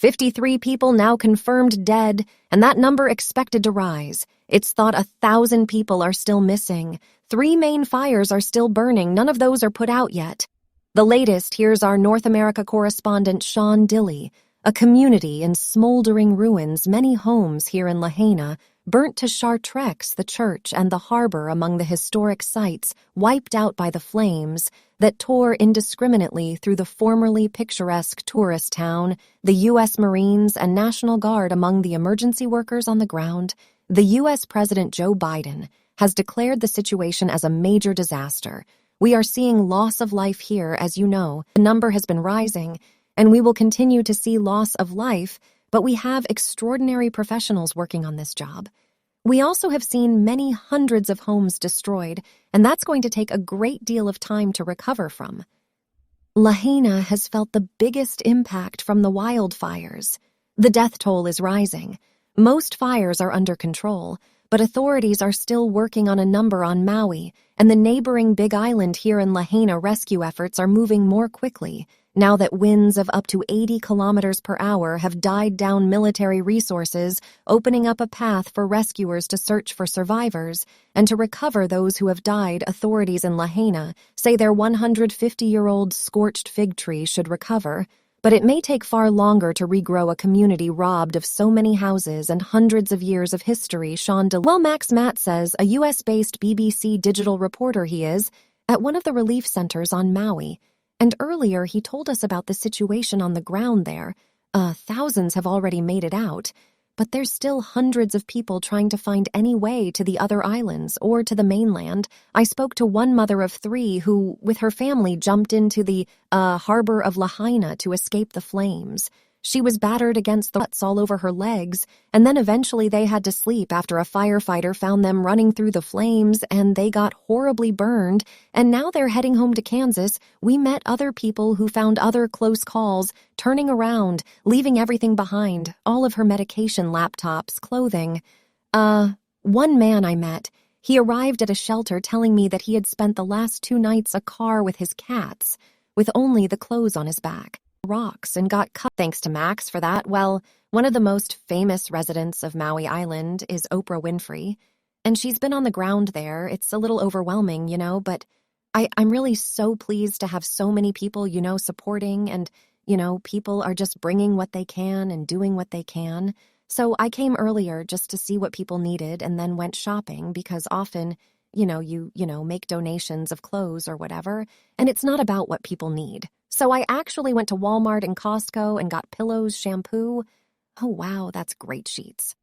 53 people now confirmed dead, and that number expected to rise. It's thought 1,000 people are still missing. 3 main fires are still burning. None of those are put out yet. The latest, here's our North America correspondent Sean Dilly. A community in smoldering ruins, many homes here in Lahaina, burnt to chartrex, the church, and the harbor among the historic sites, wiped out by the flames that tore indiscriminately through the formerly picturesque tourist town, the U.S. Marines and National Guard among the emergency workers on the ground. The U.S. President Joe Biden has declared the situation as a major disaster. We are seeing loss of life here, as you know. The number has been rising, and we will continue to see loss of life, but we have extraordinary professionals working on this job. We also have seen many hundreds of homes destroyed, and that's going to take a great deal of time to recover from. Lahaina has felt the biggest impact from the wildfires. The death toll is rising. Most fires are under control, but authorities are still working on a number on Maui, and the neighboring Big Island here in Lahaina rescue efforts are moving more quickly, now that winds of up to 80 kilometers per hour have died down military resources, opening up a path for rescuers to search for survivors and to recover those who have died. Authorities in Lahaina say their 150-year-old scorched fig tree should recover, but it may take far longer to regrow a community robbed of so many houses and hundreds of years of history. Sean Dilly. Well, Max Matt says, a U.S.-based BBC digital reporter he is, at one of the relief centers on Maui. And earlier he told us about the situation on the ground there. Thousands have already made it out, but there's still hundreds of people trying to find any way to the other islands or to the mainland. I spoke to one mother of 3 who, with her family, jumped into the harbor of Lahaina to escape the flames. She was battered against the ruts all over her legs, and then eventually they had to sleep after a firefighter found them running through the flames, and they got horribly burned, and now they're heading home to Kansas. We met other people who found other close calls, turning around, leaving everything behind, all of her medication, laptops, clothing. One man I met, he arrived at a shelter telling me that he had spent the last 2 nights a car with his cats, with only the clothes on his back. Rocks and got cut. Thanks to Max for that. Well, one of the most famous residents of Maui Island is Oprah Winfrey, and she's been on the ground there. It's a little overwhelming, but I'm really so pleased to have so many people, supporting, and, people are just bringing what they can and doing what they can. So I came earlier just to see what people needed and then went shopping because often, you make donations of clothes or whatever, and it's not about what people need. So I actually went to Walmart and Costco and got pillows, shampoo. Oh, wow, that's great sheets.